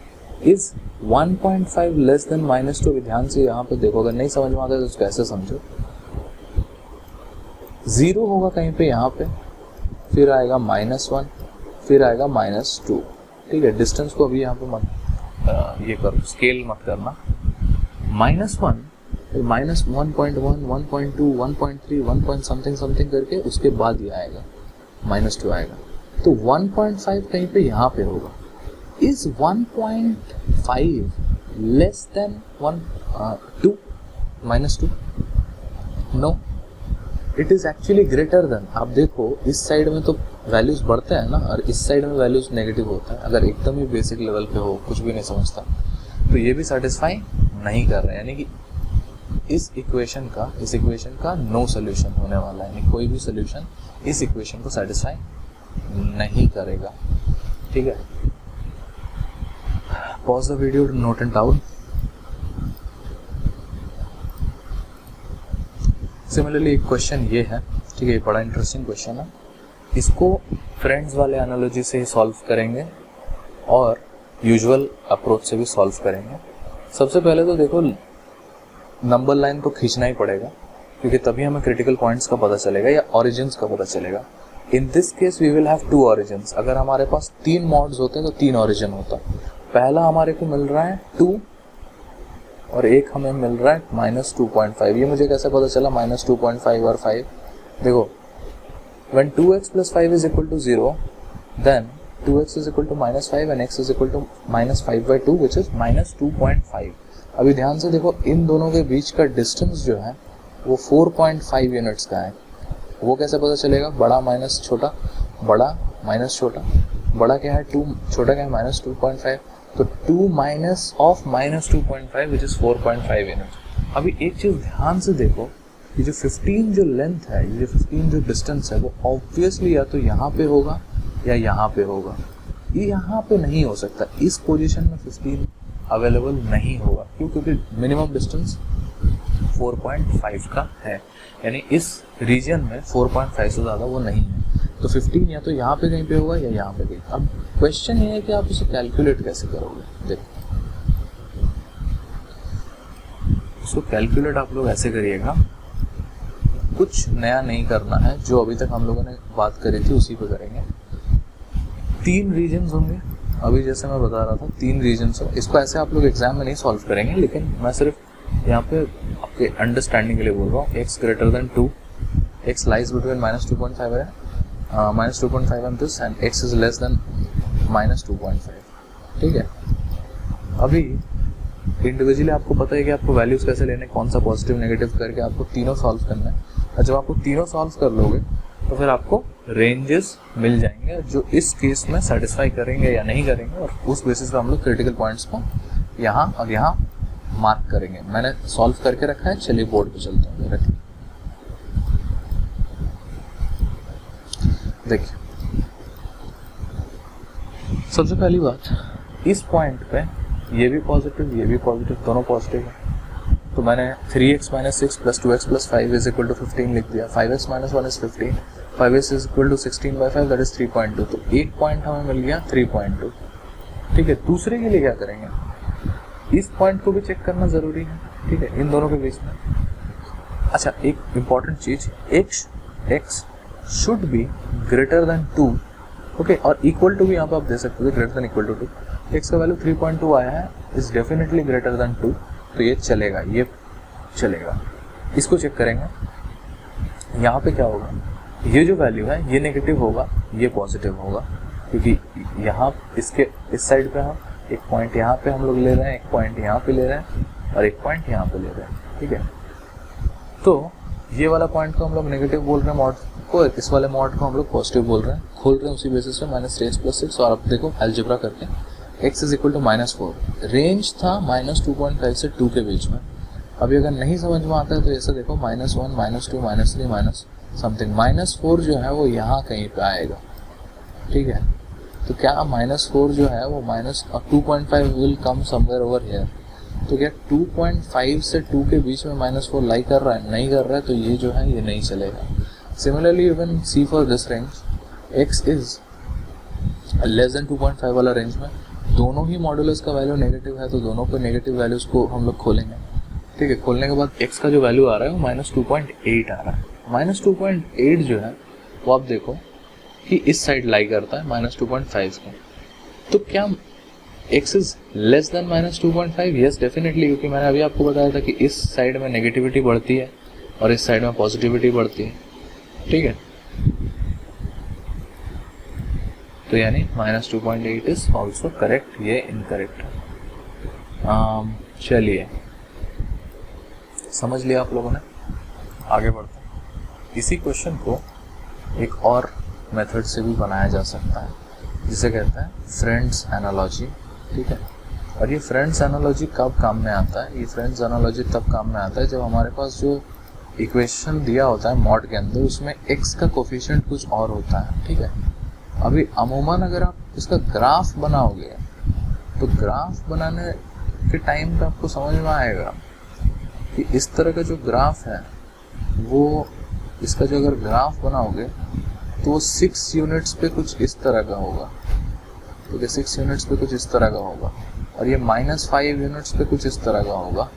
इज 1.5 लेस देन -2। अभी ध्यान से यहाँ पे देखो, अगर नहीं समझ में आता है तो कैसे समझो। 0 होगा कहीं पे यहाँ पे, फिर आएगा -1, फिर आएगा -2। ठीक है, डिस्टेंस को अभी यहाँ पे मत ये करो, स्केल मत करना। -1 फिर -1.1, 1.2, 1.3, 1 पॉइंट समथिंग समथिंग करके उसके बाद ये आएगा -2 आएगा। तो 1.5 कहीं पे यहाँ पे होगा। Is 1.5 less than 2 -2? No, it is actually greater than. आप देखो इस साइड में तो वैल्यूज बढ़ते हैं ना, और इस साइड में वैल्यूज नेगेटिव होता है। अगर एकदम ही बेसिक लेवल पे हो, कुछ भी नहीं समझता, तो ये भी सेटिस्फाई नहीं कर रहे हैं, यानी कि इस इक्वेशन का नो सोल्यूशन होने वाला है, यानी कोई भी सोल्यूशन इस इक्वेशन को सेटिस्फाई नहीं करेगा। ठीक है, pause the video, note and down. Similarly एक क्वेश्चन ये है, ठीक है, बड़ा इंटरेस्टिंग क्वेश्चन है। इसको फ्रेंड्स वाले एनालॉजी से ही सॉल्व करेंगे और यूजुअल अप्रोच से भी सॉल्व करेंगे। सबसे पहले तो देखो, नंबर लाइन तो खींचना ही पड़ेगा, क्योंकि तभी हमें क्रिटिकल पॉइंट्स का पता चलेगा या ओरिजिन्स का पता चलेगा। In this case we will have 2 origins. अगर हमारे पास 3 मॉड्स होते हैं तो 3 ओरिजिन होता है। पहला हमारे को मिल रहा है 2 और एक हमें मिल रहा है -2.5। ये मुझे कैसे पता चला -2.5 और 5? देखो, when 2x plus 5 is equal to 0, then 2x is equal to -5 and x is equal to -5/2, which is -2.5। अभी ध्यान से देखो, इन दोनों के बीच का डिस्टेंस जो है वो 4.5 यूनिट्स का है। वो कैसे पता चलेगा? बड़ा माइनस छोटा, बड़ा माइनस छोटा, बड़ा क्या है 2, छोटा क्या है -2.5, तो 2 minus of -2.5 which is 4.5 unit. अभी एक चीज ध्यान से देखो, ये जो 15 जो लेंथ है, ये जो 15 जो डिस्टेंस है, वो ऑब्वियसली या तो यहाँ पे होगा या यहाँ पे होगा। ये यहाँ पे नहीं हो सकता, इस पोजीशन में 15 अवेलेबल नहीं होगा। क्यों? क्योंकि मिनिमम डिस्टेंस 4.5 का है, यानी इस रीजन में 4.5 से ज़्यादा वो नहीं है। तो 15 या तो यहाँ पे कहीं पे होगा या यहाँ पे कहीं। अब क्वेश्चन ये है कि आप इसे कैलकुलेट कैसे करोगे। देखो, इसको कैलकुलेट आप लोग ऐसे करिएगा, कुछ नया नहीं करना है, जो अभी तक हम लोगों ने बात करी थी उसी पे करेंगे। 3 रीजन्स होंगे, अभी जैसे मैं बता रहा था 3 रीजन्स हो। इसको ऐसे आप लोग एग्जाम में नहीं सॉल्व करेंगे, लेकिन मैं सिर्फ यहाँ पे आपके अंडरस्टैंडिंग के लिए बोल रहा हूँ। x greater than 2, x lies between -2.5 है, -2.5 and this, and x is less than -2.5। ठीक है, अभी इंडिविजुअली आपको पता है कि आपको वैल्यूज कैसे लेने, कौन सा पॉजिटिव नेगेटिव करके आपको तीनों सॉल्व करना है। और जब आपको तीनों सॉल्व कर लोगे तो फिर आपको रेंजेस मिल जाएंगे जो इस केस में सेटिस्फाई करेंगे या नहीं करेंगे, और उस बेसिस पे हम लोग क्रिटिकल पॉइंट्स को यहाँ और यहाँ मार्क करेंगे। मैंने सॉल्व करके रखा है, चलिए बोर्ड पे चलते हैं। डायरेक्टली देखिए, सबसे पहली बात, इस पॉइंट पे ये भी पॉजिटिव, दोनों पॉजिटिव है। तो मैंने 3x - 6 + 2x + 5 = 15 लिख दिया। 5x - 1 is 15, 5x = 16/5, that is 3.2। तो एक पॉइंट हमें मिल गया 3.2। ठीक है, दूसरे के लिए क्या करेंगे, इस पॉइंट को भी चेक करना जरूरी है। ठीक है, इन दोनों के बीच में। अच्छा, एक इंपॉर्टेंट चीज, x should be greater than 2, okay, और इक्वल टू भी यहाँ पे आप दे सकते हो, greater than equal to 2। x का वैल्यू 3.2 आया है, इज डेफिनेटली ग्रेटर देन 2, तो ये चलेगा, ये चलेगा। इसको चेक करेंगे, यहाँ पे क्या होगा, ये जो वैल्यू है ये नेगेटिव होगा, ये पॉजिटिव होगा, क्योंकि यहाँ इसके इस साइड पे हम एक पॉइंट यहाँ पे हम लोग ले रहे हैं, एक पॉइंट यहाँ पे ले रहे हैं और एक पॉइंट यहाँ पे ले रहे हैं। ठीक है, तो ये वाला पॉइंट को हम लोग नेगेटिव बोल रहे हैं मॉड को, इस वाले मॉड को हम लोग पॉजिटिव बोल रहे हैं, खोल रहे हैं उसी बेसिस पे -3x + 6। और अब देखो अलजेब्रा करके x is equal to -4, range था -2.5 से 2 के बीच में। अभी अगर नहीं समझ में आता है तो ऐसे देखो, -1, -2, -3, माइनस समथिंग, -4 जो है वो यहाँ कहीं पे आएगा। ठीक है, तो क्या -4 जो है वो -2.5 will come somewhere over here. तो क्या 2.5 से 2 के बीच में -4 लाई कर रहा है, नहीं कर रहा है, तो ये जो है ये नहीं चलेगा। Similarly you can see for this range, x is less than 2.5 वाला रेंज में दोनों ही मॉडुलस का वैल्यू नेगेटिव है, तो दोनों को नेगेटिव वैल्यूज को हम लोग खोलेंगे। ठीक है, खोलने के बाद x का जो वैल्यू आ रहा है वो -2.8 आ रहा है। -2.8 जो है वो आप देखो, कि इस साइड लाई करता है -2.5 को, तो क्या x is less than -2.5? Yes definitely, क्योंकि मैंने अभी आपको बताया था कि इस साइड में नेगेटिविटी बढ़ती है और इस साइड में पॉजिटिविटी बढ़ती है, ठीक है। तो यानी -2.8 इज ऑल्सो करेक्ट, ये इनकरेक्ट है। चलिए, समझ लिया आप लोगों ने, आगे बढ़ते हैं। इसी क्वेश्चन को एक और मेथड से भी बनाया जा सकता है, जिसे कहते हैं फ्रेंड्स एनालॉजी, ठीक है। और ये फ्रेंड्स एनालॉजी कब काम में आता है? ये फ्रेंड्स एनालॉजी तब काम में आता है जब हमारे पास जो इक्वेशन दिया होता है मॉड के अंदर, उसमें x का कोफिशिएंट कुछ और होता है, ठीक है। अभी अमूमन अगर आप इसका ग्राफ बनाओगे तो ग्राफ बनाने के टाइम पे आपको समझ में आएगा कि इस तरह का जो ग्राफ है वो, इसका जो अगर ग्राफ बनाओगे तो 6 यूनिट्स पे कुछ इस तरह का होगा, ठीक है, 6 यूनिट्स पे कुछ इस तरह का होगा, और ये -5 यूनिट्स पे कुछ इस तरह का होगा,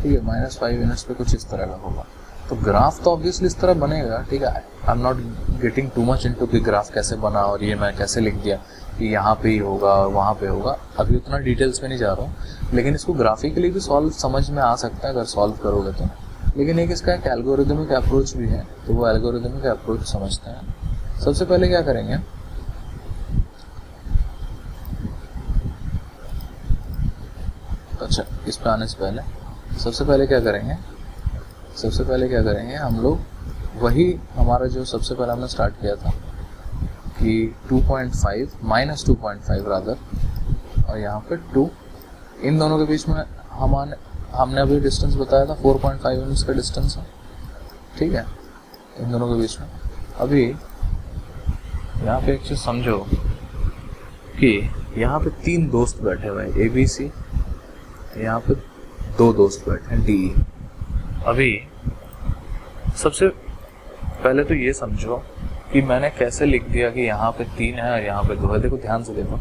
ठीक है, -5 यूनिट्स पे कुछ इस तरह का होगा। तो ग्राफ तो ऑब्वियसली इस तरह बनेगा, ठीक है। I am not getting too much into कि ग्राफ कैसे बना और ये मैं कैसे लिख दिया कि यहाँ पे ही होगा वहाँ पे होगा, अभी उतना डिटेल्स में नहीं जा रहा हूँ, लेकिन इसको ग्राफिकली भी सॉल्व समझ में आ सकता है अगर सॉल्व करोगे तो। लेकिन एक इसका एक एल्गोरिदमिक अप्रोच भी है, तो वो एल्गोरिदमिक अप्रोच समझते हैं। सबसे पहले क्या करेंगे, अच्छा इस पे आने से पहले सबसे पहले क्या करेंगे हम लोग, वही हमारा जो सबसे पहले हमने स्टार्ट किया था कि 2.5 -2.5 रादर, और यहाँ पे 2, इन दोनों के बीच में हमने अभी डिस्टेंस बताया था 4.5 यूनिट्स का डिस्टेंस है, ठीक है, इन दोनों के बीच में। अभी यहाँ पे एक चीज़ समझो कि यहाँ पे 3 दोस्त बैठे हुए हैं ABC, यहाँ पे 2 दोस्त बैठे हैं DE। अभी सबसे पहले तो ये समझो कि मैंने कैसे लिख दिया कि यहाँ पे 3 है और यहाँ पे 2 है। देखो ध्यान से देखो,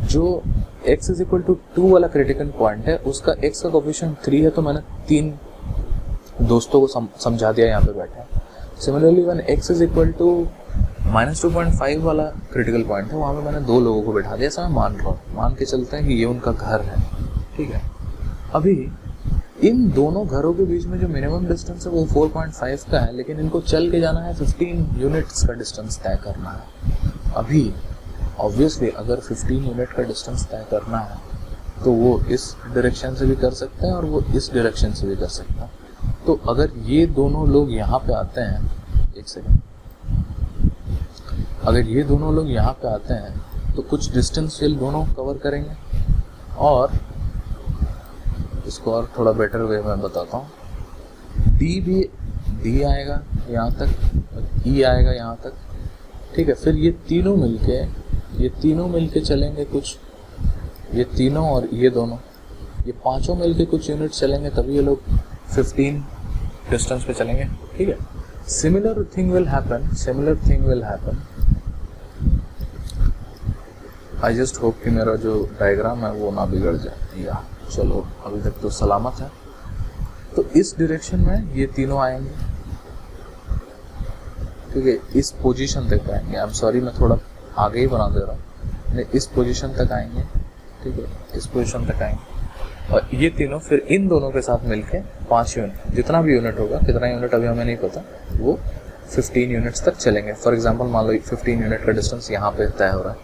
जो x इज इक्वल टू 2 वाला क्रिटिकल पॉइंट है उसका x का कोफिशिएंट 3 है, तो मैंने 3 दोस्तों को समझा दिया यहाँ पे बैठे हैं। Similarly one x is equal to -2.5 वाला क्रिटिकल पॉइंट है, वहाँ पे मैंने 2 लोगों को बैठा दिया, ऐसा मैं मान रहा हूँ, मान के चलते हैं कि ये उनका घर है, ठीक है। अभी इन दोनों घरों के बीच में जो मिनिमम डिस्टेंस है वो 4.5 का है, लेकिन इनको चल के जाना है 15 यूनिट्स का डिस्टेंस तय करना है। अभी ऑब्वियसली अगर 15 यूनिट का डिस्टेंस तय करना है तो वो इस डायरेक्शन से भी कर सकते हैं और वो इस डायरेक्शन से भी कर सकते हैं। तो अगर ये दोनों लोग यहाँ पे आते हैं, एक सेकेंड, अगर ये दोनों लोग यहाँ पे आते हैं तो कुछ डिस्टेंस ये दोनों कवर करेंगे, और इसको और थोड़ा बेटर वे में बताता हूँ, D आएगा यहाँ तक, E आएगा यहाँ तक, ठीक है। फिर ये तीनों मिलके चलेंगे कुछ, ये तीनों और ये दोनों, ये पांचों मिलके कुछ यूनिट चलेंगे, तभी ये लोग 15 डिस्टेंस पे चलेंगे, ठीक है। Similar thing will happen. I just hope कि मेरा जो डायग्राम है वो ना बिगड़ जाए, या चलो अभी तक तो सलामत है। तो इस डायरेक्शन में ये तीनों आएंगे, ठीक है, इस पोजीशन तक आएंगे। आई एम सॉरी मैं थोड़ा आगे ही बना दे रहा हूँ, इस पोजीशन तक आएंगे, ठीक है, इस पोजीशन तक आएंगे, और ये तीनों फिर इन दोनों के साथ मिलके 5 यूनिट, जितना भी यूनिट होगा, कितना यूनिट अभी हमें नहीं पता, वो 15 यूनिट्स तक चलेंगे। फॉर एग्जांपल मान लो 15 यूनिट का डिस्टेंस यहाँ पे तय हो रहा है।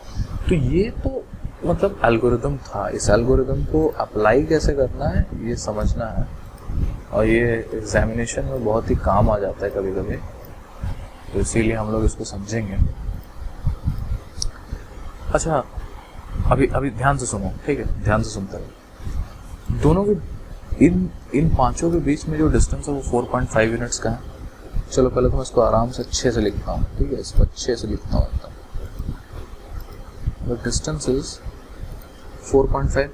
तो ये तो मतलब एल्गोरिदम था, इस एल्गोरिदम को अप्लाई कैसे करना है ये समझना है, और ये एग्जामिनेशन में बहुत ही काम आ जाता है कभी कभी, तो इसीलिए हम लोग इसको समझेंगे। अच्छा अभी ध्यान से सुनो, ठीक है, ध्यान से सुनते रहो। दोनों के इन पांचों के बीच में जो डिस्टेंस है वो 4.5 यूनिट्स का है। चलो पहले तो मैं इसको आराम से अच्छे से लिखता हूँ, ठीक है, इसको अच्छे से लिखता हूँ एकदम। The distance is 4.5.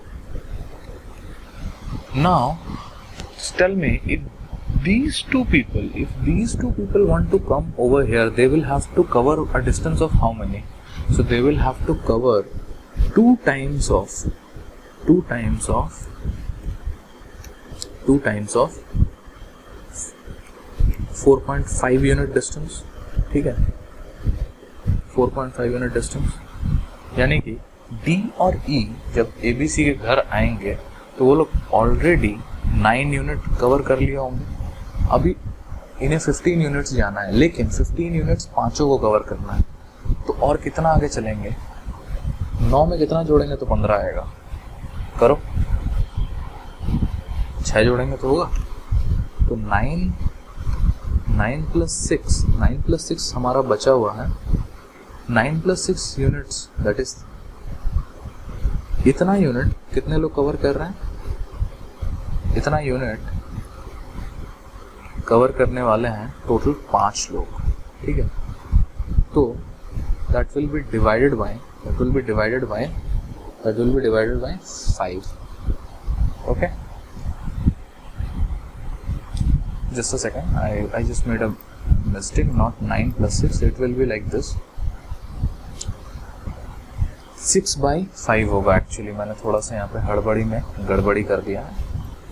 Now, tell me, if these two people want to come over here, they will have to cover a distance of how many? So they will have to cover 2 times of 4.5 unit distance, ठीक है। 4.5 unit distance, यानी कि D और E जब ABC के घर आएंगे तो वो लोग ऑलरेडी 9 यूनिट कवर कर लिए होंगे। अभी इन्हें 15 यूनिट्स जाना है, लेकिन 15 यूनिट्स पांचों को कवर करना है, तो और कितना आगे चलेंगे? 9 में कितना जोड़ेंगे तो 15 आएगा, करो 6 जोड़ेंगे तो होगा, तो 9 प्लस 6 हमारा बचा हुआ है, 9 प्लस 6 यूनिट्स, दैट इज इतना यूनिट कितने लोग कवर कर रहे हैं? इतना यूनिट कवर करने वाले हैं टोटल 5 लोग, ठीक है। तो that will be divided by 5, okay. Just a second, I just made a mistake, not 9 plus 6, it will be like this, 6/5 होगा। एक्चुअली मैंने थोड़ा सा यहाँ पे हड़बड़ी में गड़बड़ी कर दिया है।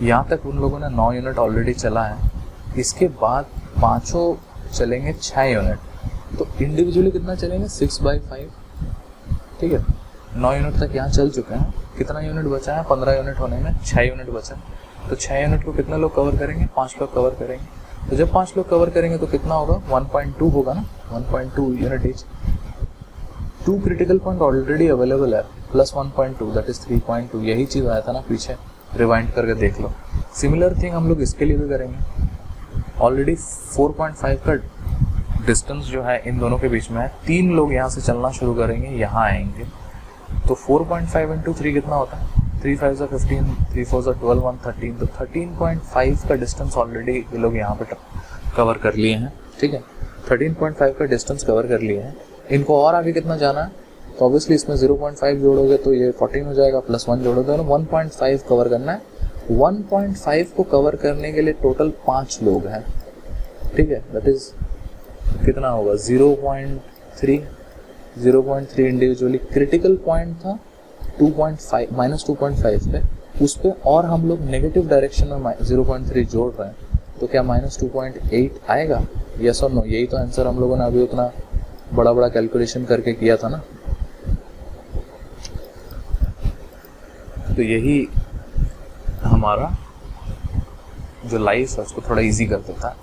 यहाँ तक उन लोगों ने 9 यूनिट ऑलरेडी चला है, इसके बाद पाँचों चलेंगे 6 यूनिट, तो इंडिविजुअली कितना चलेंगे? 6/5, ठीक है। 9 यूनिट तक यहाँ चल चुके हैं, कितना यूनिट बचा है? 15 यूनिट होने में 6 यूनिट बचा, तो 6 यूनिट को कितने लोग कवर करेंगे? 5 लोग कवर करेंगे। तो जब 5 लोग कवर करेंगे तो कितना होगा? 1.2 होगा ना, 1.2 unit each. 2 critical point already available है, प्लस 1.2 दैट इज 3.2, यही चीज़ आया था ना पीछे, रिवाइंड करके देख लो। सिमिलर थिंग हम लोग इसके लिए भी करेंगे। ऑलरेडी 4.5 का डिस्टेंस जो है इन दोनों के बीच में है, 3 लोग यहाँ से चलना शुरू करेंगे, यहाँ आएंगे, तो 4.5 इंटू 3 कितना होता है? 3 5 15, 3 4 12, 1 13, तो 13.5 का डिस्टेंस ऑलरेडी ये लोग यहाँ पे कवर कर लिए हैं, ठीक है। 13.5 का डिस्टेंस कवर कर लिए हैं, इनको और आगे कितना जाना है? तो ऑब्वियसली इसमें 0.5 जोड़ोगे तो ये 14 हो जाएगा, प्लस 1 जोड़ोगे तो 1.5 कवर करना है। 1.5 को कवर करने के लिए टोटल 5 लोग हैं, ठीक है। दैट इज कितना होगा? 0.3 इंडिविजुअली। क्रिटिकल पॉइंट था 2.5 -2.5 पे, उस पे और हम लोग नेगेटिव डायरेक्शन में 0.3 जोड़ रहे हैं, तो क्या -2.8 आएगा? यस और नो? यही तो आंसर हम लोगों ने अभी उतना बड़ा कैलकुलेशन करके किया था ना। तो यही हमारा जो लाइफ है उसको थोड़ा इजी कर देता है।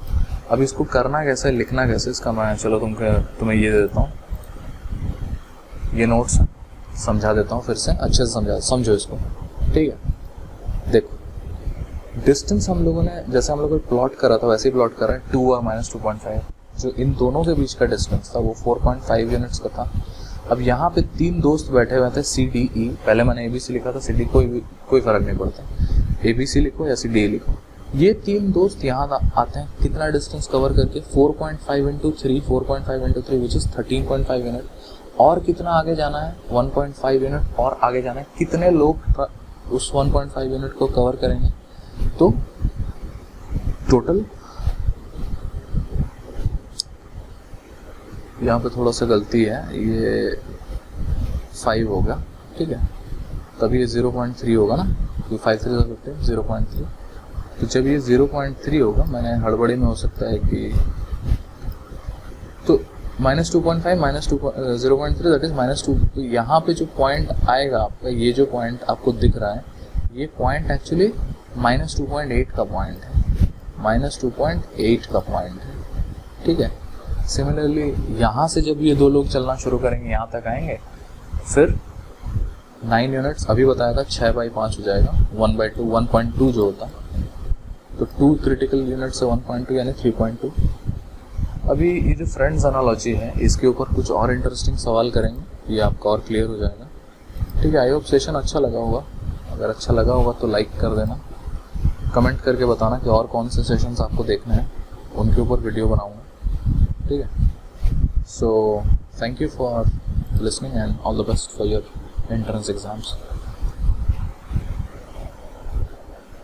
अब इसको करना कैसे, लिखना कैसे, इसका मैं चलो तुम्हें ये दे देता हूँ, ये नोट्स समझा देता हूँ फिर से, अच्छे से समझो इसको, ठीक है। देखो डिस्टेंस हम लोगों ने, जैसे हम लोगों ने प्लॉट करा था वैसे ही प्लॉट करा है, 2 और -2.5। जो इन दोनों के बीच का डिस्टेंस था वो 4.5 यूनिट्स का था। अब यहाँ पे 3 दोस्त बैठे हुए थे, CDE, पहले मैंने ABC लिखा था, CD कोई फर्क नहीं पड़ता, ABC लिखो या CDE लिखो। ये 3 दोस्त यहाँ आते हैं, कितना डिस्टेंस कवर करके? 4.5 इंटू 3 विच इज 13.5 यूनिट। और कितना आगे जाना है? 1.5 यूनिट और आगे जाना है। कितने लोग उस 1.5 यूनिट को कवर करेंगे? तो टोटल यहाँ पे थोड़ा सा गलती है, ये 5 होगा, ठीक है। तभी ये 0.3 होगा ना, तो 5 3 15, 0.3। तो जब ये 0.3 होगा, मैंने हड़बड़ी में हो सकता है कि, तो -2.5 -0.3 दैट इज -2। तो यहाँ पे जो पॉइंट आएगा आपका, ये जो पॉइंट आपको दिख रहा है, ये पॉइंट एक्चुअली -2.8 का पॉइंट है, -2.8 का पॉइंट है, ठीक है। सिमिलरली यहाँ से जब ये 2 लोग चलना शुरू करेंगे, यहाँ तक आएंगे, फिर 9 यूनिट्स अभी बताया था, 6/5 हो जाएगा, 1/2 1.2 जो होता है, तो 2 क्रिटिकल यूनिट से 1.2 यानी 3.2। अभी ये जो फ्रेंड्स एनालॉजी है, इसके ऊपर कुछ और इंटरेस्टिंग सवाल करेंगे, ये आपका और क्लियर हो जाएगा, ठीक है। आई होप सेशन अच्छा लगा होगा। अगर अच्छा लगा होगा तो लाइक कर देना, कमेंट करके बताना कि और कौन से सेशंस आपको देखने हैं, उनके ऊपर वीडियो बनाऊंगा, ठीक है। So thank you for listening and all the best for your entrance exams.